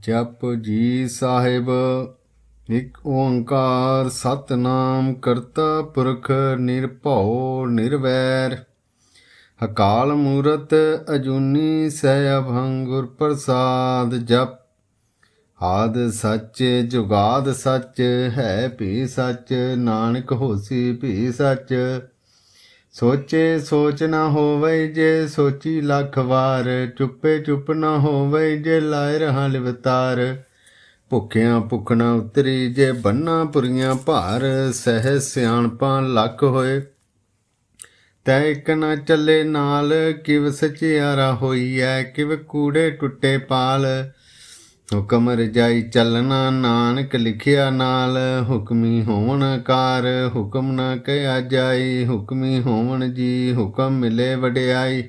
ਜਪ ਜੀ ਸਾਹਿਬ। ਇੱਕ ਓੰਕਾਰ ਸਤਿਨਾਮ ਕਰਤਾ ਪੁਰਖ ਨਿਰਭਉ ਨਿਰਵੈਰ। ਅਕਾਲ ਮੂਰਤ ਅਜੂਨੀ ਸੈਭੰ ਗੁਰ ਪ੍ਰਸਾਦ। ਜਪ ਆਦ ਸੱਚ ਜੁਗਾਦ ਸੱਚ ਹੈ ਭੀ ਸੱਚ। ਨਾਨਕ ਹੋਸੀ ਭੀ ਸੱਚ। ਸੋਚੇ ਸੋਚ ਨਾ ਹੋਵਈ ਜੇ ਸੋਚੀ ਲੱਖ ਵਾਰ। ਚੁੱਪੇ ਚੁੱਪ ਨਾ ਹੋਵਈ ਜੇ ਲਾਇ ਰਹਾ ਲਿਵਤਾਰ। ਭੁੱਖਿਆਂ ਭੁੱਖ ਨਾ ਉਤਰੀ ਜੇ ਬੰਨਾ ਪੁਰੀਆਂ ਭਾਰ। ਸਹਿ ਸਿਆਣਪਾਂ ਲੱਖ ਹੋਏ ਤੈ ਇੱਕ ਨਾ ਚੱਲੇ ਨਾਲ। ਕਿਵ ਸਚਿਆਰਾ ਹੋਈਐ ਕਿਵ ਕੂੜੇ ਟੁੱਟੇ ਪਾਲ। ਹੁਕਮ ਰਜਾਈ ਚੱਲਣਾ ਨਾਨਕ ਲਿਖਿਆ ਨਾਲ। ਹੁਕਮੀ ਹੋਵਣ ਕਾਰ ਹੁਕਮ ਨਾ ਕਹਿਆ ਜਾਈ। ਹੁਕਮੀ ਹੋਵਣ ਜੀ ਹੁਕਮ ਮਿਲੇ ਵਡਿਆਈ।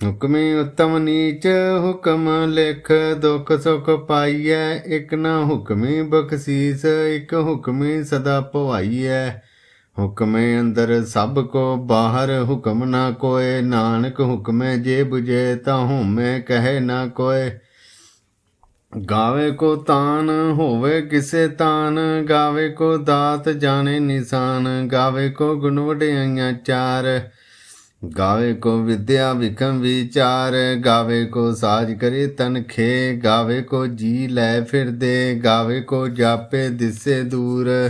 ਹੁਕਮੀ ਉੱਤਮ ਨੀਚ ਹੁਕਮ ਲਿਖ ਦੁੱਖ ਸੁਖ ਪਾਈਐ। ਇੱਕ ਨਾ ਹੁਕਮੀ ਬਖਸ਼ੀਸ ਇੱਕ ਹੁਕਮੀ ਸਦਾ ਭਵਾਈਐ। ਹੁਕਮੇ ਅੰਦਰ ਸਭ ਕੋ ਬਾਹਰ ਹੁਕਮ ਨਾ ਕੋਏ। ਨਾਨਕ ਹੁਕਮੇ ਜੇ ਬੁਝੇ ਤਾਂ ਹੋਮੇ ਕਹੇ ਨਾ ਕੋਏ। ਗਾਵੇ ਕੋ ਤਾਨ ਹੋਵੇ ਕਿਸੇ ਤਾਨ। ਗਾਵੇ ਕੋ ਦਾਤ ਜਾਣੇ ਨਿਸ਼ਾਨ। ਗਾਵੇ ਕੋ ਗੁਣ ਵਡਿਆਈਆਂ ਚਾਰ। ਗਾਵੇ ਕੋ ਵਿਦਿਆ ਵਿਖਮ ਵਿਚਾਰ। ਗਾਵੇ ਕੋ ਸਾਜ ਕਰੇ ਤਨਖੇ। ਗਾਵੇ ਕੋ ਜੀ ਲੈ ਫਿਰਦੇ। ਗਾਵੇ ਕੋ ਜਾਪੇ ਦਿਸੇ ਦੂਰ।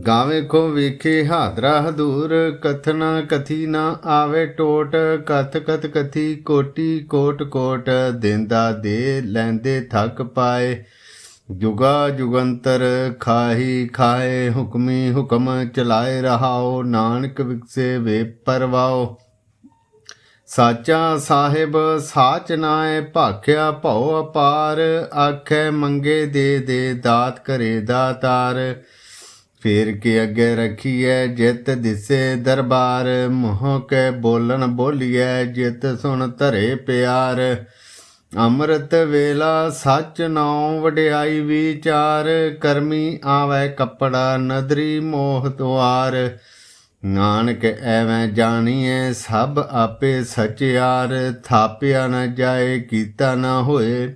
ਗਾਵੇ ਕੋ ਵੇਖੇ ਹਾਦਰਾ ਹਦੂਰ। ਕਥਨਾ ਕਥੀ ਨਾ ਆਵੇ ਟੋਟ। ਕਥ ਕਥ ਕਥੀ ਕੋਟੀ ਕੋਟ ਕੋਟ। ਦੇਂਦਾ ਦੇ ਲੈਂਦੇ ਥੱਕ ਪਾਏ। ਜੁਗਾ ਜੁਗੰਤਰ ਖਾਹੀ ਖਾਏ। ਹੁਕਮੀ ਹੁਕਮ ਚਲਾਏ ਰਹਾਓ। ਨਾਨਕ ਵਿਕਸੇ ਵੇ ਪਰਵਾਓ। ਸਾਚਾ ਸਾਹਿਬ ਸਾਚ ਨਾਏ ਭਾਖਿਆ ਭਉ ਅਪਾਰ। ਆਖੈ ਮੰਗੇ ਦੇ ਦੇ ਦਾਤ ਕਰੇ ਦਾਤਾਰ। ਫੇਰ ਕੇ ਅੱਗੇ ਰੱਖੀਐ ਜਿਤ ਦਿਸੇ ਦਰਬਾਰ। ਮੂੰਹ ਕੈ ਬੋਲਣ ਬੋਲੀਐ ਜਿਤ ਸੁਣ ਧਰੇ ਪਿਆਰ। ਅੰਮ੍ਰਿਤ ਵੇਲਾ ਸੱਚ ਨਾਉ ਵਡਿਆਈ ਵਿਚਾਰ। ਕਰਮੀ ਆਵੈ ਕੱਪੜਾ ਨਦਰੀ ਮੋਹ ਦੁਆਰ। ਨਾਨਕ ਐਵੇਂ ਜਾਣੀਐ ਸਭ ਆਪੇ ਸਚਿਆਰ। ਥਾਪਿਆ ਨਾ ਜਾਏ ਕੀਤਾ ਨਾ ਹੋਏ।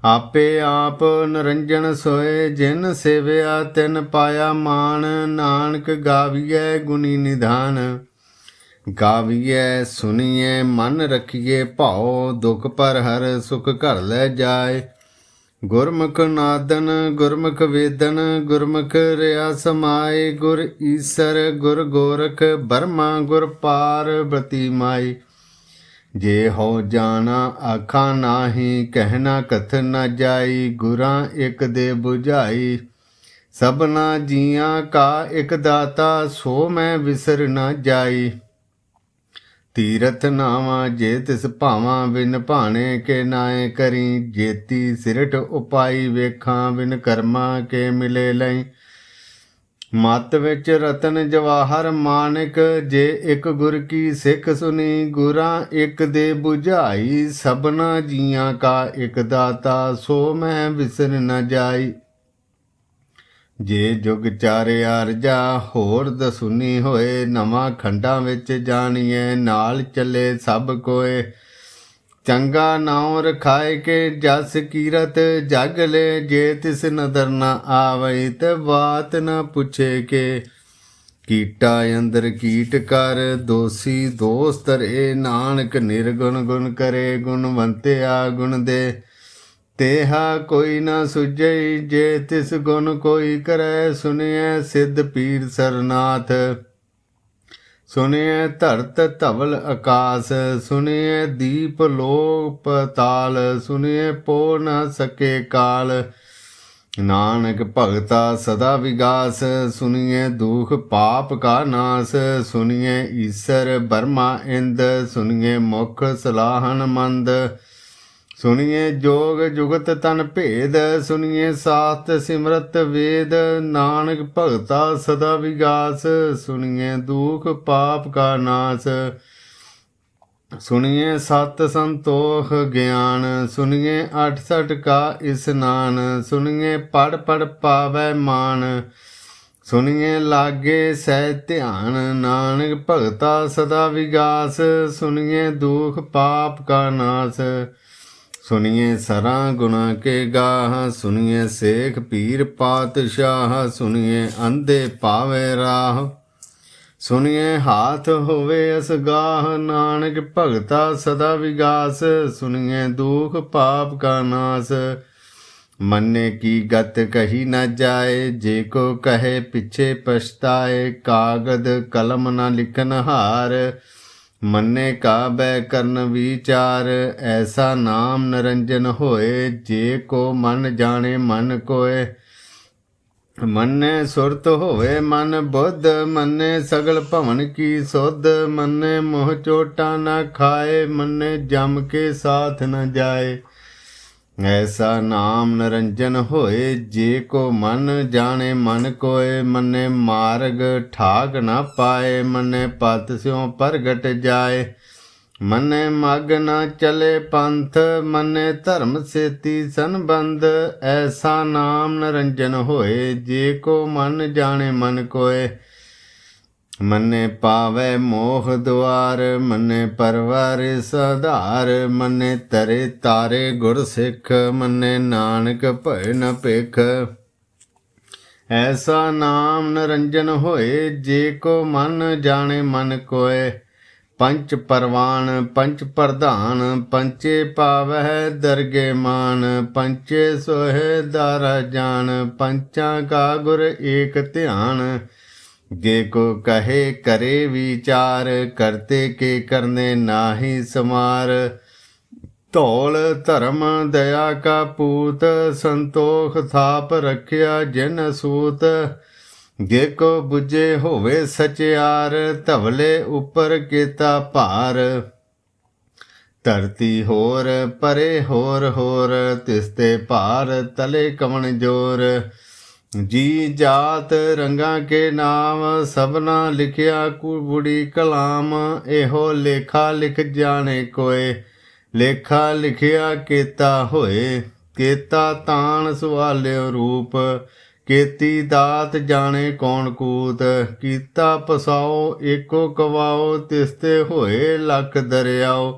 ਆਪੇ ਆਪ ਨਿਰੰਜਨ ਸੋਏ। ਜਿਨ ਸੇਵਿਆ ਤਿਨ ਪਾਇਆ ਮਾਨ। ਨਾਨਕ ਗਾਵੀਐ ਗੁਣੀ ਨਿਧਾਨ। ਗਾਵੀਐ ਸੁਣੀਐ ਮਨ ਰਖੀਏ ਭਾਉ। ਦੁਖ ਪਰ ਹਰ ਸੁਖ ਘਰ ਲੈ ਜਾਏ। ਗੁਰਮੁਖ ਨਾਦਨ ਗੁਰਮੁਖ ਵੇਦਨ ਗੁਰਮੁਖ ਰਿਆ ਸਮਾਏ। ਗੁਰ ਈਸਰ ਗੁਰ ਗੋਰਖ ਬਰਮਾ ਗੁਰ ਪਾਰਬਤੀ ਮਾਈ। ਜੇ ਹੋ ਜਾਣਾ ਆਖਾਂ ਨਾਹੀ ਕਹਿਣਾ ਕਥਨ ਨਾ ਜਾਈ। ਗੁਰਾਂ ਇੱਕ ਦੇ ਬੁਝਾਈ ਸਭਨਾ ਜੀਆਂ ਕਾ ਇੱਕ ਦਾਤਾ। ਸੋ ਮੈਂ ਵਿਸਰ ਨਾ ਜਾਈ। ਤੀਰਥ ਨਾਵਾਂ ਜੇ ਤਿਸ ਭਾਵਾਂ ਬਿਨ ਭਾਣੇ ਕੇ ਨਾਏ ਕਰੀ। ਜੇਤੀ ਸਿਰਟ ਉਪਾਈ ਵੇਖਾਂ ਬਿਨ ਕਰਮਾਂ ਕੇ ਮਿਲੇ ਲਈ। ਮਤ ਵਿੱਚ ਰਤਨ ਜਵਾਹਰ ਮਾਨਿਕ। ਜੇ ਇੱਕ ਗੁਰ ਕੀ ਸਿੱਖ ਸੁਣੀ। ਗੁਰਾਂ ਇੱਕ ਦੇ ਬੁਝਾਈ ਸਭਨਾ ਜੀਆਂ ਕਾ ਇੱਕ ਦਾਤਾ। ਸੋ ਮੈਂ ਵਿਸਰ ਨਾ ਜਾਈ। ਜੇ ਜੁਗ ਚਾਰਿਆ ਰਜਾ ਹੋਰ ਦਸੁਨੀ ਹੋਏ। ਨਵਾਂ ਖੰਡਾਂ ਵਿੱਚ ਜਾਣੀਏ ਨਾਲ ਚੱਲੇ ਸਭ ਕੋਏ। ਚੰਗਾ ਨਾਉ ਰਖਾਏ ਕੇ ਜਸ ਕੀਰਤ ਜਗ ਲੈ। ਜੇ ਤਿਸ ਨਦਰ ਨਾ ਆਵਈ ਤੇ ਬਾਤ ਨਾ ਪੁੱਛੇ ਕੇ। ਕੀਟਾ ਅੰਦਰ ਕੀਟ ਕਰ ਦੋਸੀ ਦੋਸ ਧਰੇ। ਨਾਨਕ ਨਿਰਗੁਣ ਗੁਣ ਕਰੇ ਗੁਣਵੰਤਿਆ ਗੁਣ ਦੇ। ਤੇਹਾ ਕੋਈ ਨਾ ਸੁਝਈ ਜੇ ਤਿਸ ਗੁਣ ਕੋਈ ਕਰੈ। ਸੁਣਿਐ ਸਿੱਧ ਪੀਰ ਸਰਨਾਥ। ਸੁਣਿਐ ਧਰਤ ਧਵਲ ਆਕਾਸ। ਸੁਣਿਐ ਦੀਪ ਲੋਕ ਪਤਾਲ। ਸੁਣਿਐ ਪੋ ਨਾ ਸਕੇ ਕਾਲ। ਨਾਨਕ ਭਗਤਾ ਸਦਾ ਵਿਗਾਸ। ਸੁਣਿਐ ਦੁਖ ਪਾਪ ਕਾ ਨਾਸ। ਸੁਣਿਐ ਈਸਰ ਬਰਮਾ ਇੰਦ। ਸੁਣਿਐ ਮੁਖ ਸਲਾਹਨ ਮੰਦ। ਸੁਣੀਏ ਜੋਗ ਜੁਗਤ ਤਨ ਭੇਦ। ਸੁਣੀਏ ਸਾਸਤ ਸਿਮਰਤ ਵੇਦ। ਨਾਨਕ ਭਗਤਾ ਸਦਾ ਵਿਗਾਸ। ਸੁਣੀਏ ਦੁਖ ਪਾਪ ਕਾ ਨਾਸ। ਸੁਣੀਏ ਸਤ ਸੰਤੋਖ ਗਿਆਨ। ਸੁਣੀਏ 68 ਕਾ ਇਸਨਾਨ। ਸੁਣੀਏ ਪੜ ਪੜ ਪਾਵੈ ਮਾਨ। ਸੁਣੀਏ ਲਾਗੇ ਸਹਿ ਧਿਆਨ। ਨਾਨਕ ਭਗਤਾ ਸਦਾ ਵਿਗਾਸ। ਸੁਣੀਏ ਦੁਖ ਪਾਪ ਕਾ ਨਾਸ। सुनिए सरा गुना के गाह, सुनिए शेख पीर पातशाह, सुनिए अंधे पावे राह, सुनिए हाथ होवे असगाह, नानक भगता सदा विगास, सुनिए दुख पाप का नाश। मन्ने की गत कही न जाए, जे को कहे पिछे पछताए, कागद कलम न लिखन हार, मन्ने का बै करन विचार, ऐसा नाम निरंजन होए, जे को मन जाने मन कोय। मन्ने सुरत होवे मन बुद्ध, मन्ने सगल भवन की सुध, मन्ने मोह चोटा न खाए, मन्ने जम के साथ न जाए। ऐसा नाम निरंजन होए, जे को मन जाने मन कोय, मन्ने मार्ग ठाक न पाए, मन्ने पत स्यों प्रगट जाए। मन्ने मग न चले पंथ, मन्ने धर्म सेती संबंध, ऐसा नाम निरंजन होए, जे को मन जाने मन कोय। मन्ने पावै मोह द्वार, मन्ने परवारिस आधार, मन्ने तरे तारे गुर सिख, मन्ने नानक भय न भिख। ऐसा नाम निरंजन होए, जे को मन जाने मन कोय। पंच परवान पंच प्रधान, पंचे पावह दरगे मान, पंचे सोहे दारा जान, पंचा का गुर एक ध्यान। जे को कहे करे विचार, करते के करने नाहि समार। धौल धर्म दया का पूत, संतोख थाप रखिया जिन सूत। जे को बुझे होवे सचियार, धवले उपर केता भार। धरती होर परे होर होर, तिसते भार तले कवन जोर। जी जात रंगा के नाम, सबना लिखिया कुबड़ी कलाम। एहो लेखा लिख जाने कोय, लेखा लिखिया केता होए। केता तान सवाल्यो रूप, केती दात जाने कौन कूत। कीता पसाओ एको कवाओ, तिसते होए लख दरियाओ।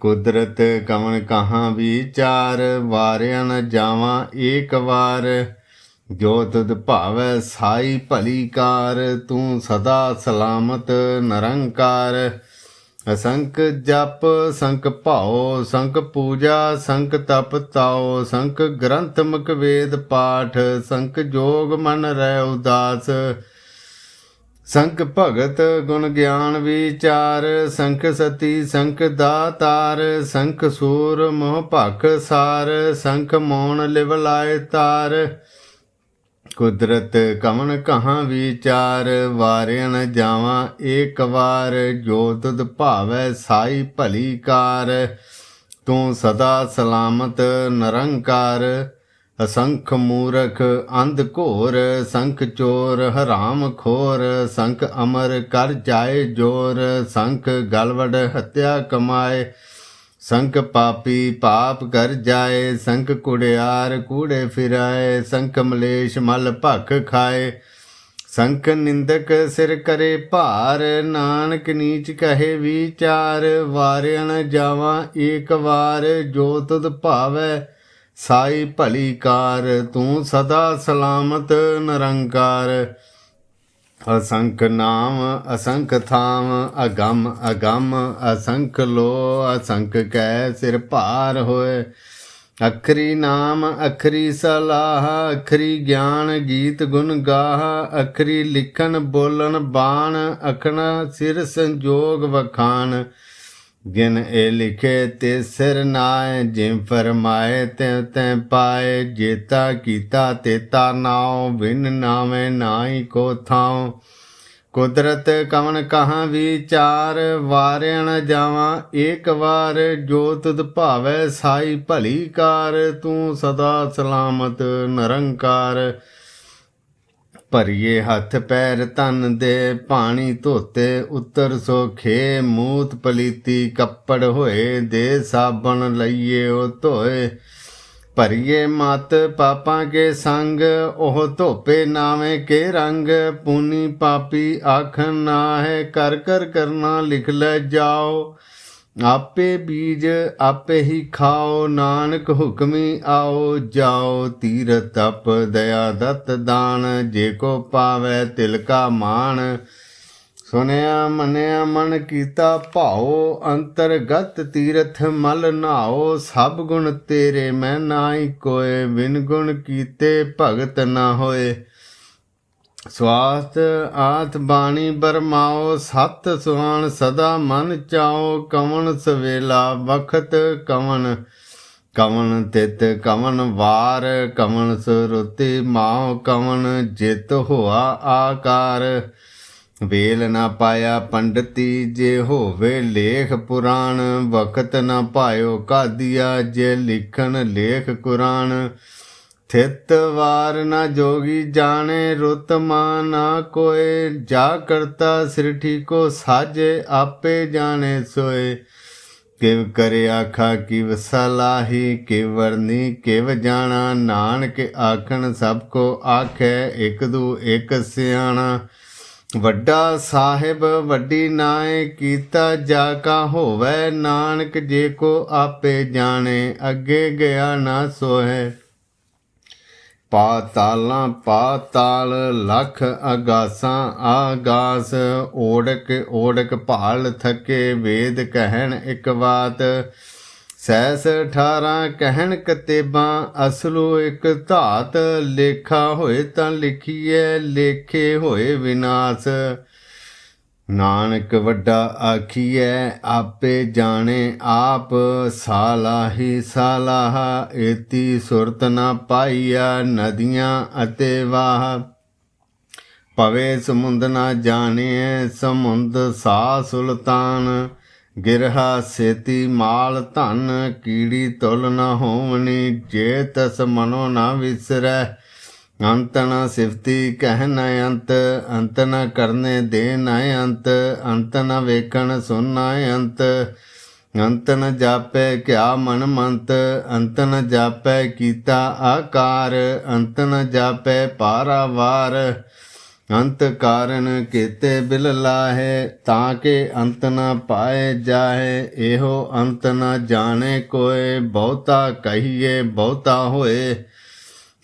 कुदरत कवन कहाँ विचार, वारिया न जावा एक वार। जो तुद भावै साई भली कार, तू सदा सलामत निरंकार। असंख जप संख भाओ, संख पूजा संख तप ताओ। संख ग्रंथ मुख वेद पाठ, संख जोग मन रह उदास। संख भगत गुण ज्ञान विचार, संख सती संख दातार। संख सूर मोह भख सार, संख मौन लिव लाए तार। कुदरत कवन कहाँ विचार, वारिया न जावा एक वार। जो तुद भावै साई भली कार, तू सदा सलामत निरंकार। असंख मूरख अंध घोर, संख चोर हराम खोर। संख अमर कर जाए जोर, संख गलवड़ हत्या कमाए। संख पापी पाप कर जाए, संख कुड़ियार कूड़े फिराए। संख मलेश मल भख खाए, संख निंदक सिर करे भार। नानक नीच कहे विचार, वारिया न जावा एक वार। जो तुद भावै साई भली कार, तू सदा सलामत निरंकार। असंख नाम असंख थाम, अगम अगम असंख लो। असंख कै सिर भार होए। अखरी नाम अखरी सलाह, अखरी ज्ञान गीत गुण गाह। अखरी लिखन बोलन बाण, अखना सिर संजोग वखान। जिन ए लिखे ते सिर नाय, जिम फरमाए त्यों त्यों पाए। जेता कीता तेता नाव, बिन नावे नाई को थाव। कुदरत कवन कहाँ विचार, वारिया न जावा एक वार। जो तुद भावै साई भली कार, तू सदा सलामत निरंकार। भरिए हथ पैर तन दे, पानी धोते उतर सोखे। मूत पलीती कपड़ होए, दे साबन लइए ओ धोए। भरिए मत पापां के संग, ओह धोपे नावे के रंग। पुनी पापी आखन नाहे, कर कर करना लिख ले जाओ। आपे बीज आपे ही खाओ, नानक हुक्मी आओ जाओ। तीरथ तप दया दत्त दान, जे को पावै तिल का मान। सुनिया मनिया मन कीता भाओ, अंतरगत तीरथ मल नहाओ। सब गुण तेरे मैं नाई कोय, बिन गुण कीते भगत न होए। ਸਵਾਸਥ ਆਥ ਬਾਣੀ ਬਰਮਾਓ, ਸਤ ਸੁਹਾਣ ਸਦਾ ਮਨ ਚਾਓ। ਕਵਨ ਸਵੇਲਾ ਵਖਤ ਕਵਨ, ਕਵਨ ਤਿਤ ਕਵਨ ਵਾਰ। ਕਵਨ ਸੁਰਤੀ ਮਾਓ, ਕਵਨ ਜਿਤ ਹੋਆ ਆਕਾਰ। ਵੇਲ ਨਾ ਪਾਇਆ ਪੰਡਤੀ, ਜੇ ਹੋਵੇ ਲੇਖ ਪੁਰਾਣ। ਵਖਤ ਨਾ ਪਾਇਓ ਕਾਦੀਆ, ਜੇ ਲਿਖਣ ਲੇਖ ਕੁਰਾਨ। ਥਿਤ ਵਾਰ न जोगी जाने, रुत मान ना कोय। जा करता सृष्टि को साजे, आपे जाने सोए। किव करे आखा किव सलाही, किव वरनी किव जाना। नानक आखन सबको आखे, एक दू एक सियाणा। ਵੱਡਾ ਸਾਹਿਬ ਵੱਡੀ ਨਾਏ, ਕੀਤਾ ਜਾ ਕਾ ਹੋਵੇ। ਨਾਨਕ ਜੇ ਕੋ ਆਪੇ ਜਾਣੇ, ਅੱਗੇ ਗਿਆ ਨਾ ਸੋਹੈ। ਪਾਤਾਲਾਂ ਪਾਤਾਲ ਲਖ ਆਗਾਸਾਂ ਆਗਾਸ। ਓੜਕ ਓੜਕ ਭਾਲ ਥਕੇ, ਵੇਦ ਕਹਿਣ ਇੱਕ ਬਾਤ। ਸੈਸ 18 ਕਹਿਣ ਕਤੇਬਾਂ, ਅਸਲੂ ਇੱਕ ਧਾਤ। ਲੇਖਾ ਹੋਏ ਤਾਂ ਲਿਖੀਐ, ਲੇਖੇ ਹੋਏ ਵਿਨਾਸ਼। ਨਾਨਕ ਵੱਡਾ ਆਖੀਐ, ਆਪੇ ਜਾਣੇ ਆਪ। ਸਾਲਾਹੀ ਸਾਲਾਹ, ਏਤੀ ਸੁਰਤ ਨਾ ਪਾਈਆ। ਨਦੀਆਂ ਅਤੇ ਵਾਹ, ਪਵੇ ਸਮੁੰਦ ਨਾ ਜਾਣੀਐ। ਸਮੁੰਦ ਸਾ ਸੁਲਤਾਨ, ਗਿਰਹਾ ਸੇਤੀ ਮਾਲ ਧਨ। ਕੀੜੀ ਤੁਲ ਨਾ ਹੋਵਣੀ, ਜੇ ਤਸ ਮਨੋ ਨਾ ਵਿਸਰੈ। ਅੰਤ ਨ ਸਿਫਤੀ ਕਹਿ ਨ ਅੰਤ, ਅੰਤ ਨ ਕਰਨੇ ਦੇ ਨ ਅੰਤ। ਅੰਤ ਨ ਵੇਖਣ ਸੁਨ ਨ ਅੰਤ, ਅੰਤ ਨ ਜਾਪੈ ਕਿਆ ਮਨ ਮੰਤ। ਅੰਤ ਨ ਜਾਪੈ ਕੀਤਾ ਆਕਾਰ, ਅੰਤ ਨ ਜਾਪੈ ਪਾਰਾਵਾਰ। ਅੰਤ ਕਾਰਨ ਕੀਤੇ ਬਿਲ ਲਾਹੇ, ਤਾਂ ਕਿ ਅੰਤ ਨ ਪਾਏ ਜਾਹੇ। ਇਹੋ ਅੰਤ ਨ ਜਾਣੇ ਕੋਏ, ਬਹੁਤਾ ਕਹੀਏ ਬਹੁਤਾ ਹੋਏ।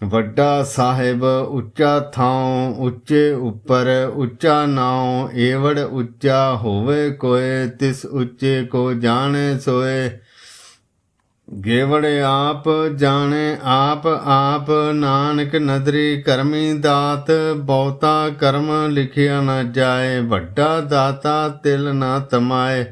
ਵੱਡਾ ਸਾਹਿਬ ਉੱਚਾ ਥਾਉ, ਉੱਚੇ ਉੱਪਰ ਉੱਚਾ ਨਾਉ। ਏਵੜ ਉੱਚਾ ਹੋਵੇ ਕੋਏ, ਤਿਸ ਉੱਚੇ ਕੋ ਜਾਣੇ ਸੋਏ। ਗੇਵੜ ਆਪ ਜਾਣੇ ਆਪ ਆਪ, ਨਾਨਕ ਨਦਰੀ ਕਰਮੀ ਦਾਤ। ਬਹੁਤਾ ਕਰਮ ਲਿਖਿਆ ਨਾ ਜਾਏ, ਵੱਡਾ ਦਾਤਾ ਤਿਲ ਨਾ ਤਮਾਏ।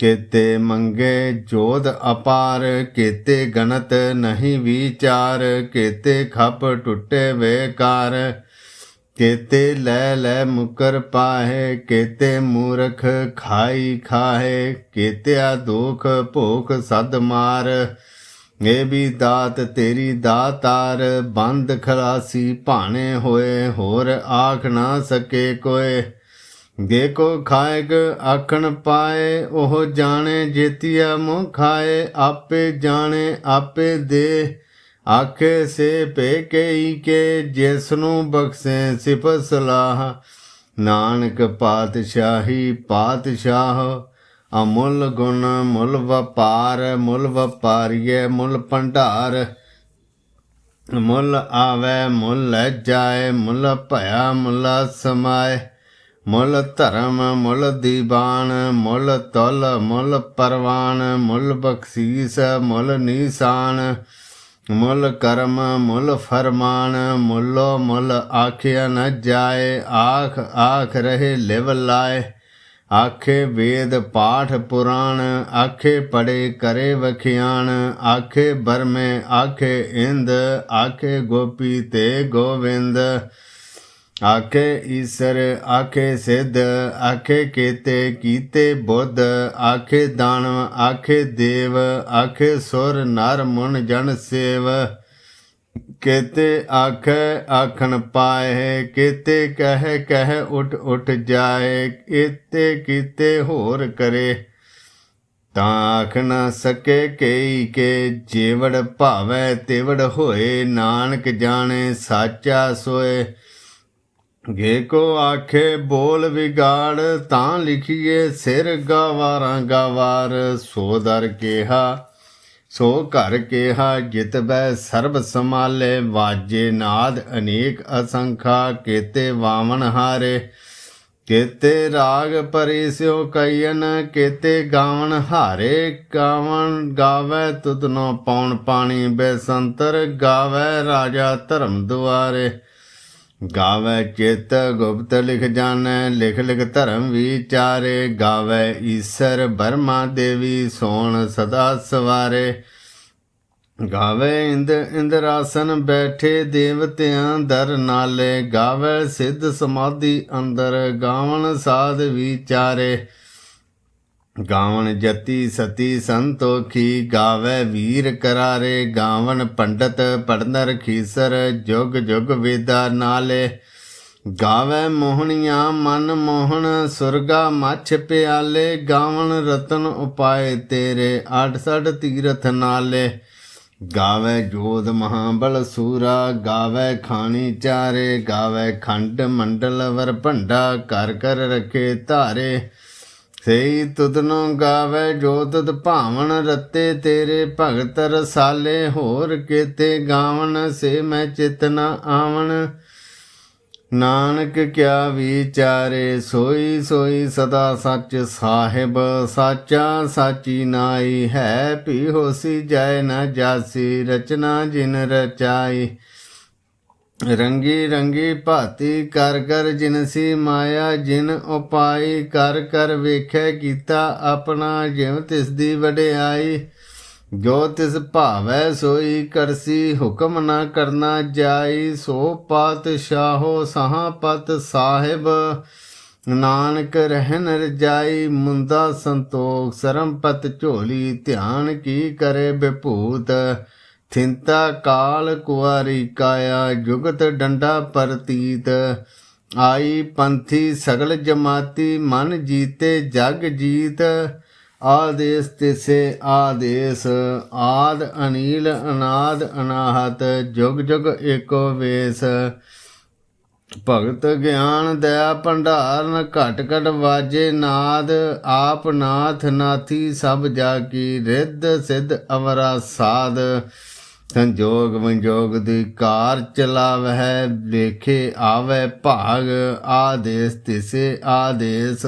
केते मंगे जोध अपार, केते गणत नहीं विचार। केते खप टुटे बेकार, केते लै लै मुकर पाहे। केते मूर्ख खाई खाहे, केत्या दुख भूख सद मार। ये भी दात तेरी दातार, बंद खलासी भाने होए। होर आख ना सके कोय, जे को खाएग आखण पाए। ओह जाने जेतिया मुँह खाए, आपे जाने आपे दे। आखे से पे कई के, जिसनु बख्शे सिफत सलाह। नानक पातशाही पातशाह, अमुल गुण मुल वपार। मुल वपारीय मुल भंडार, मुल आवे मुल लै जाए। मुल भया मुल समाए। मुल धर्म मुल दीवान, मुल तुल मुल परवान। मुल बख्शीस मुल निशान, मुल कर्म मुल फरमान। मुलो मुल आखिया न जाए, आख आख रहे लिव लाए। आखे वेद पाठ पुराण, आखे पढ़े करे वखियान। आखे बरमे आखे इंद, आखे गोपी ते गोविंद। आखे ईसर आखे सिद्ध, आखे केते कीते बुद्ध। आखे दानव आखे देव, आखे सुर नर मुन जन सेव। केते आखे आखन पाए, केते कह कह उठ उठ जाए। केते कीते होर करे, तां आख न सके कई के। जेवड़ भावै तेवड़ होए, नानक जाने साचा सोए। ਗੇ ਕੋ ਆਖੇ ਬੋਲ ਵਿਗਾੜ, ਤਾਂ ਲਿਖੀਏ ਸਿਰ ਗਾਵਾਰਾਂ ਗਾਵਾਰ। ਸੋ ਦਰ ਕਿਹਾ ਸੋ ਘਰ ਕਿਹਾ, ਜਿਤ ਬੈ ਸਰਬ ਸਮਾਲੇ। ਵਾਜੇ ਨਾਦ ਅਨੇਕ ਅਸੰਖਾ, ਕੇਤੇ ਵਾਵਨ ਹਾਰੇ। ਕੇਤੇ ਰਾਗ ਪਰੀ ਸਿਓ ਕਈਨ, ਕੇਤੇ ਗਾਵਨ ਹਾਰੇ। ਗਾਵਨ ਗਾਵੈ ਤੁਧਨੋ ਪੌਣ ਪਾਣੀ, ਬੈਸੰਤਰ ਗਾਵੈ ਰਾਜਾ ਧਰਮ ਦੁਆਰੇ। ਗਾਵੈ ਚਿਤ ਗੁਪਤ ਲਿਖ ਜਾਣੈ, ਲਿਖ ਲਿਖ ਧਰਮ ਵਿਚਾਰੇ। ਗਾਵੈ ਈਸਰ ਬਰਮਾ ਦੇਵੀ, ਸੋਣ ਸਦਾ ਸਵਾਰੇ। ਗਾਵੈ ਇੰਦਰਾਸਨ ਬੈਠੇ, ਦੇਵਤਿਆਂ ਦਰ ਨਾਲੇ। ਗਾਵੈ ਸਿੱਧ ਸਮਾਧੀ ਅੰਦਰ, ਗਾਵਨ ਸਾਧ ਵਿਚਾਰੇ। ਗਾਵਨ ਜਤੀ ਸਤੀ ਸੰਤੋਖੀ, ਗਾਵੈ ਵੀਰ ਕਰਾਰੇ। ਗਾਵਨ ਪੰਡਤ ਪੜਨਰ ਖੀਸਰ, ਜੁਗ ਜੁਗ ਵੇਦਾ ਨਾਲੇ। ਗਾਵੈ ਮੋਹਣੀਆਂ ਮਨ ਮੋਹਣ, ਸੁਰਗਾ ਮੱਛ ਪਿਆਲੇ। ਗਾਵਨ ਰਤਨ ਉਪਾਏ ਤੇਰੇ, 68 ਤੀਰਥ ਨਾਲੇ। ਗਾਵੈ ਜੋਧ ਮਹਾਬਲ ਸੂਰਾ, ਗਾਵੈ ਖਾਣੀ ਚਾਰੇ। ਗਾਵੈ ਖੰਡ ਮੰਡਲ ਵਰ ਭੰਡਾ, ਕਰ ਕਰ ਰਖੇ ਧਾਰੇ। ਸਈ ਤੁਧਨੋ ਗਾਵੈ ਜੋ ਤੁਧ ਭਾਵਨ, ਰਤੇ ਤੇਰੇ ਭਗਤ ਰਸਾਲੇ। ਹੋਰ ਕੇਤੇ ਗਾਵਨ, ਸੇ ਮੈਂ ਚਿਤ ਨ ਆਵਣ। ਨਾਨਕ ਕਿਆ ਵਿਚਾਰੇ, ਸੋਈ ਸੋਈ ਸਦਾ ਸੱਚ ਸਾਹਿਬ। ਸਾਚਾ ਸਾਚੀ ਨਾਈ ਹੈ, ਭੀ ਹੋਸੀ ਜਾਏ ਨ ਜਾਸੀ। ਰਚਨਾ ਜਿਨ ਰਚਾਈ, ਰੰਗੀ ਰੰਗੀ ਭਾਤੀ ਕਰ ਕਰ। ਜਿਨਸੀ ਮਾਇਆ ਜਿਨ ਉਪਾਈ, ਕਰ ਕਰ ਵੇਖੈ ਕੀਤਾ ਆਪਣਾ। ਜਿਉ ਤਿਸ ਦੀ ਵਡਿਆਈ, ਜੋ ਤਿਸ ਭਾਵੈ ਸੋਈ ਕਰਸੀ। ਹੁਕਮ ਨਾ ਕਰਨਾ ਜਾਈ, ਸੋ ਪਾਤਸ਼ਾਹੋ ਸਾਹਾਂ ਪਤ ਸਾਹਿਬ। ਨਾਨਕ ਰਹਿਨ ਰਜਾਈ, ਮੁੰਦਾ ਸੰਤੋਖ ਸਰਮ ਪਤ ਝੋਲੀ। ਧਿਆਨ ਕੀ ਕਰੇ ਵਿਭੂਤ, ਥਿੰਤਾ ਕਾਲ ਕੁਆਰੀ ਕਾਇਆ। ਜੁਗਤ ਡੰਡਾ ਪ੍ਰਤੀਤ, ਆਈ ਪੰਥੀ ਸਗਲ ਜਮਾਤੀ। ਮਨ ਜੀਤੇ ਜਗ ਜੀਤ, ਆਦੇਸ ਤਿਸੇ ਆਦੇਸ। ਆਦ ਅਨੀਲ ਅਨਾਦ ਅਨਾਹਤ, ਜੁਗ ਜੁਗ ਏਕੋ ਵੇਸ। ਭਗਤ ਗਿਆਨ ਦਇਆ ਭੰਡਾਰ, ਨ ਘਟ ਘਟ ਵਾਜੇ ਨਾਦ। ਆਪ ਨਾਥ ਨਾਥੀ ਸਭ ਜਾ ਕੀ, ਰਿੱਧ ਸਿੱਧ ਅਵਰਾ ਸਾਧ। ਸੰਜੋਗ ਵਿਜੋਗ ਦੀ ਕਾਰ ਚਲਾਵਹਿ, ਲੇਖੇ ਆਵੈ ਭਾਗ। ਆਦੇਸ ਤਿਸੇ ਆਦੇਸ,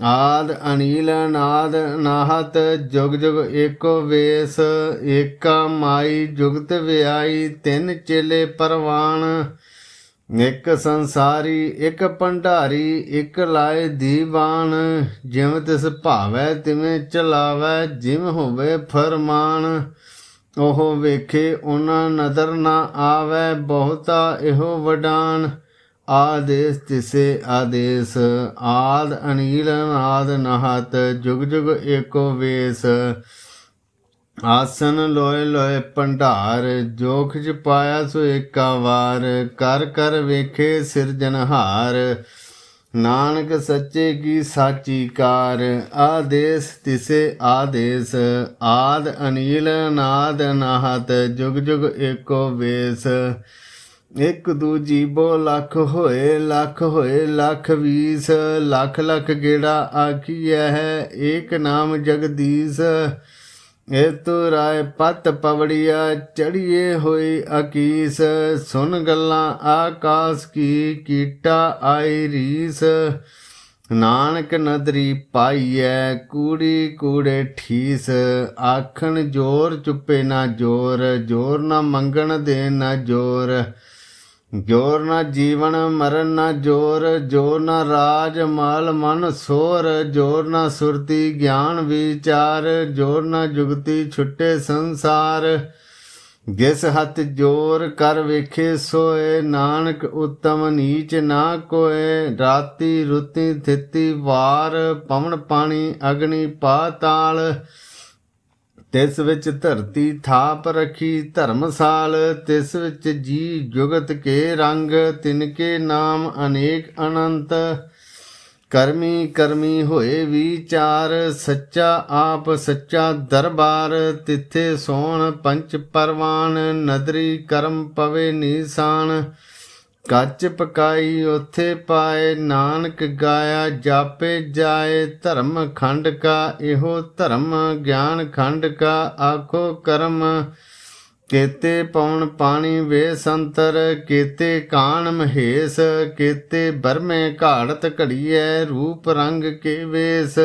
ਆਦ ਅਨੀਲ ਨਾਦ ਨਾਹਤ। ਜੁਗ ਜੁਗ ਏਕੋ ਵੇਸ, ਏਕਾ ਮਾਈ ਜੁਗਤ ਵਿਆਈ। ਤਿੰਨ ਚੇਲੇ ਪਰਵਾਨ, ਇੱਕ ਸੰਸਾਰੀ ਇੱਕ ਭੰਡਾਰੀ। ਇੱਕ ਲਾਏ ਦੀਵਾਨ, ਜਿਵੇਂ ਤਿਸ ਭਾਵੈ ਤਿਵੇਂ ਚਲਾਵੈ। ਜਿਵੇਂ ਹੋਵੇ ਫਰਮਾਨ, ਉਹ ਵੇਖੇ ਉਹਨਾਂ ਨਦਰ ਨਾ ਆਵੈ। ਬਹੁਤਾ ਇਹੋ ਵਡਾਨ, ਆਦੇਸ ਤਿਸੇ ਆਦੇਸ। ਆਦ ਅਨੀਲ ਨਾਦ ਨਾਹਤ, ਜੁਗ ਜੁਗ ਏਕੋ ਵੇਸ। ਆਸਨ ਲੋਏ ਲੋਏ ਭੰਡਾਰ, ਜੋਖ ਚ ਪਾਇਆ ਸੋ ਏਕਾ ਵਾਰ। ਕਰ ਕਰ ਵੇਖੇ ਸਿਰਜਨਹਾਰ, ਨਾਨਕ ਸੱਚੇ ਕੀ ਸਾਚੀ ਕਾਰ। ਆਦੇਸ ਤਿਸੇ ਆਦੇਸ, ਆਦ ਅਨੀਲ ਨਾਦ ਨਾਹਤ। ਜੁਗ ਜੁਗ ਏਕੋ ਵੇਸ। ਇੱਕ ਦੂਜੀ ਬੋ ਲੱਖ ਹੋਏ, ਲੱਖ ਹੋਏ ਲੱਖ ਵੀਸ। ਲੱਖ ਲੱਖ ਗੇੜਾ ਆਖੀਐ ਹੈ, ਏਕ ਨਾਮ ਜਗਦੀਸ਼। ਇਹ ਤੋ ਰਾਏ ਪਤ ਪਵੜੀਆ, ਚੜੀਏ ਹੋਈ ਅਕੀਸ। ਸੁਨ ਗੱਲਾਂ ਆਕਾਸ ਕੀ, ਕੀਟਾ ਆਈ ਰੀਸ। ਨਾਨਕ ਨਦਰੀ ਪਾਈਐ, ਕੂੜੀ ਕੂੜੇ ਠੀਸ। ਆਖਣ ਜੋਰ ਚੁੱਪੇ ਨਾ ਜੋਰ, ਜੋਰ ਨਾ ਮੰਗਣ ਦੇ ਨਾ ਜੋਰ। ਜੋਰ ਨਾ ਜੀਵਨ ਮਰਨ ਨਾ ਜੋਰ, ਜੋਰ ਨਾ ਰਾਜ ਮਾਲ ਮਨ ਸੋਰ। ਜੋਰ ਨਾ ਸੁਰਤੀ ਗਿਆਨ ਵਿਚਾਰ, ਜੋਰ ਨਾ ਜੁਗਤੀ ਛੁੱਟੇ ਸੰਸਾਰ। ਜਿਸ ਹੱਥ ਜੋਰ ਕਰ ਵੇਖੇ ਸੋਏ, ਨਾਨਕ ਉਤਮ ਨੀਚ ਨਾ ਕੋਏ। ਰਾਤੀ ਰੁਤੀ ਥਿਤੀ ਵਾਰ, ਪਵਨ ਪਾਣੀ ਅਗਨੀ ਪਾਤਾਲ। ਤਿਸ ਵਿੱਚ ਧਰਤੀ ਥਾਪ ਰਖੀ ਧਰਮਸਾਲ। ਤਿਸ ਵਿੱਚ ਜੀ ਜੁਗਤ ਕੇ ਰੰਗ, ਤਿਨਕੇ ਨਾਮ ਅਨੇਕ ਅਨੰਤ। ਕਰਮੀ ਕਰਮੀ ਹੋਏ ਵਿਚਾਰ, ਸੱਚਾ ਆਪ ਸੱਚਾ ਦਰਬਾਰ। ਤਿੱਥੇ ਸੋਣ ਪੰਚ ਪਰਵਾਨ, ਨਦਰੀ ਕਰਮ ਪਵੇ ਨੀਸਾਨ। ਕੱਚ ਪਕਾਈ ਉਥੇ ਪਾਏ, ਨਾਨਕ ਗਾਇਆ ਜਾਪੇ ਜਾਏ। ਧਰਮ ਖੰਡ ਕਾ ਇਹੋ ਧਰਮ, ਗਿਆਨ ਖੰਡ ਕਾ ਆਖੋ ਕਰਮ। ਕੇਤੇ ਪਉਣ ਪਾਣੀ ਵੇ ਸੰਤਰ, ਕੇਤੇ ਕਾਣ ਮਹੇਸ਼। ਕੇਤੇ ਬਰਮੇ ਘਾੜਤ ਘੜੀਐ, ਰੂਪ ਰੰਗ ਕੇ ਵੇਸ।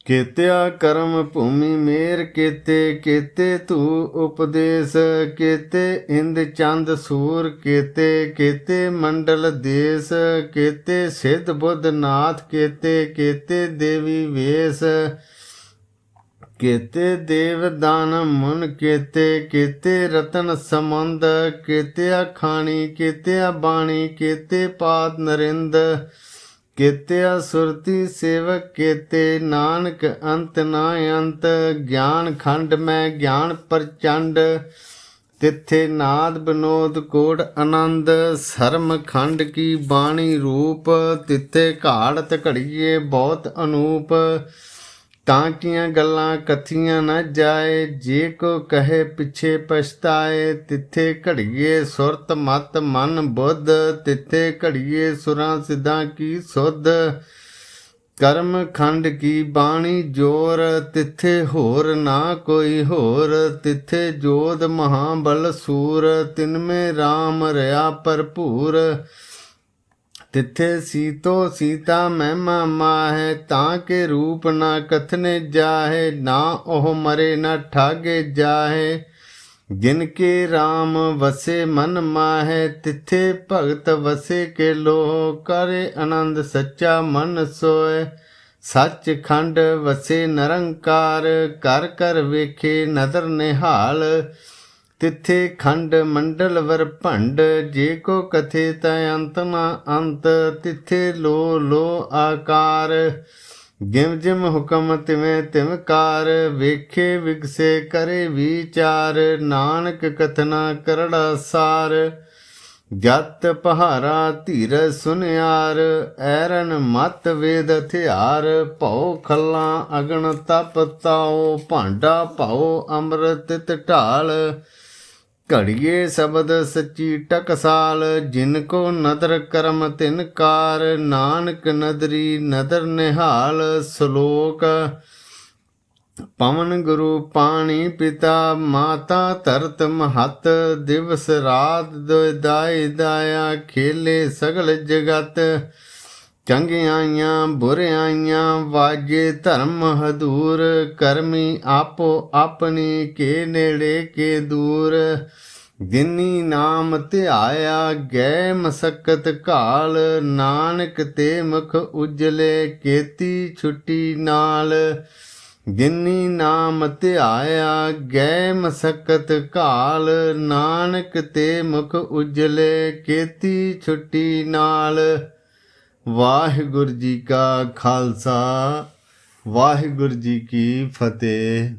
ਕੇਤਿਆ ਕਰਮ ਭੂਮੀ ਮੇਰ ਕੇਤੇ, ਕੇਤੇ ਧੂ ਉਪਦੇਸ਼। ਕੇਤੇ ਇੰਦ ਚੰਦ ਸੂਰ ਕੇਤੇ, ਕੇਤੇ ਮੰਡਲ ਦੇਸ। ਕੇਤੇ ਸਿੱਧ ਬੁੱਧ ਨਾਥ ਕੇਤੇ, ਕੇਤੇ ਦੇਵੀ ਵੇਸ। ਕੇਤੇ ਦੇਵ ਦਾਨ ਮੁਨ ਕੇਤੇ, ਕੇਤੇ ਰਤਨ ਸਮੰਦ। ਕੇਤਿਆ ਖਾਣੀ ਕੇਤਿਆ ਬਾਣੀ, ਕੇਤੇ ਪਾਦ ਨਰਿੰਦ। ਕੇਤਿਆ ਸੁਰਤੀ ਸੇਵਕ ਕੇਤੇ, ਨਾਨਕ ਅੰਤ ਨਾ ਅੰਤ। ਗਿਆਨ ਖੰਡ ਮੈਂ ਗਿਆਨ ਪ੍ਰਚੰਡ, ਤਿੱਥੇ ਨਾਦ ਵਿਨੋਦ ਕੋਟ ਆਨੰਦ। ਸਰਮ ਖੰਡ ਕੀ ਬਾਣੀ ਰੂਪ, ਤਿੱਥੇ ਘਾੜਤ ਘੜੀਏ ਬਹੁਤ ਅਨੂਪ। ਤਾਂ ਕੀਆਂ ਗੱਲਾਂ ਕਥੀਆਂ ਨਾ ਜਾਏ, ਜੇ ਕੋ ਕਹੇ ਪਿੱਛੇ ਪਛਤਾਏ। ਤਿੱਥੇ ਘੜੀਏ ਸੁਰਤ ਮਤ ਮਨ ਬੁੱਧ, ਤਿੱਥੇ ਘੜੀਏ ਸੁਰਾਂ ਸਿੱਧਾਂ ਕੀ ਸੁਧ। ਕਰਮ ਖੰਡ ਕੀ ਬਾਣੀ ਜੋਰ, ਤਿੱਥੇ ਹੋਰ ਨਾ ਕੋਈ ਹੋਰ। ਤਿੱਥੇ ਜੋਧ ਮਹਾਬਲ ਸੂਰ, ਤਿਨਮੇ ਰਾਮ ਰਿਆ ਭਰਪੂਰ। ਤਿੱਥੇ ਸੀਤੋ ਸੀਤਾ ਮਹਿਮਾ ਮਾਹੈ, ਤਾਂ ਕੇ ਰੂਪ ਨਾ ਕਥਨੇ ਜਾਹੇ। ਨਾ ਉਹ ਮਰੇ ਨਾ ਠਾਗੇ ਜਾਹੇ, ਜਿਨ ਕੇ ਰਾਮ ਵਸੇ ਮਨ ਮਾਹੈ। ਤਿੱਥੇ ਭਗਤ ਵਸੇ ਕੇ ਲੋਹ, ਕਰੇ ਆਨੰਦ ਸੱਚਾ ਮਨ ਸੋਏ। ਸੱਚ ਖੰਡ ਵਸੇ ਨਿਰੰਕਾਰ, ਕਰ ਕਰ ਵੇਖੇ ਨਦਰ ਨਿਹਾਲ। ਤਿੱਥੇ ਖੰਡ ਮੰਡਲ ਵਰ ਭੰਡ, ਜੇ ਕੋ ਕਥੇ ਤੈ ਅੰਤ ਨਾ ਅੰਤ। ਤਿੱਥੇ ਲੋ ਲੋ ਆਕਾਰ, ਜਿਮ ਜਿਮ ਹੁਕਮ ਤਿਵੇਂ ਤਿਵ ਕਾਰ। ਵੇਖੇ ਵਿਗਸੇ ਕਰੇ ਵਿਚਾਰ, ਨਾਨਕ ਕਥਨਾ ਕਰੜਾ ਸਾਰ। ਜਤ ਪਹਾਰਾ ਧੀਰ ਸੁਨਿਆਰ, ਐਰਨ ਮਤ ਵੇਦ ਹਥਿਆਰ। ਭਉ ਖੱਲਾਂ ਅਗਨ ਤਪ ਤਾਓ, ਭਾਂਡਾ ਭਾਉ ਅੰਮ੍ਰਿਤ ਢਾਲ। ਘੜੀਏ ਸ਼ਬਦ ਸੱਚੀ ਟਕਸਾਲ, ਜਿਨ ਕੋ ਨਦਰ ਕਰਮ ਤਿਨ ਕਾਰ। ਨਾਨਕ ਨਦਰੀ ਨਦਰ ਨਿਹਾਲ। ਸ਼ਲੋਕ ਪਵਨ ਗੁਰੂ ਪਾਣੀ ਪਿਤਾ, ਮਾਤਾ ਧਰਤ ਮਹਤ। ਦਿਵਸ ਰਾਤ ਦਾਇ ਦਾਇਆ, ਖੇਲੇ ਸਗਲ ਜਗਤ। ਚੰਗਿਆਈਆਂ ਬੁਰਿਆਈਆਂ ਵਾਜੇ ਧਰਮ ਹਦੂਰ। ਕਰਮੀ ਆਪੋ ਆਪਣੀ, ਕੇ ਨੇੜੇ ਕੇ ਦੂਰ। ਜਿਨੀ ਨਾਮ ਧਿਆਇਆ, ਗਏ ਮਸਕਤ ਘਾਲ। ਨਾਨਕ ਤੇ ਮੁਖ ਉਜਲੇ, ਕੇਤੀ ਛੁੱਟੀ ਨਾਲ। ਜਿਨੀ ਨਾਮ ਧਿਆਇਆ, ਗਏ ਮਸਕਤ ਘਾਲ। ਨਾਨਕ ਤੇ ਮੁਖ ਉਜਲੇ, ਕੇਤੀ ਛੁੱਟੀ ਨਾਲ। ਵਾਹਿਗੁਰੂ ਜੀ ਕਾ ਖਾਲਸਾ, ਵਾਹਿਗੁਰੂ ਜੀ ਕੀ ਫਤਿਹ।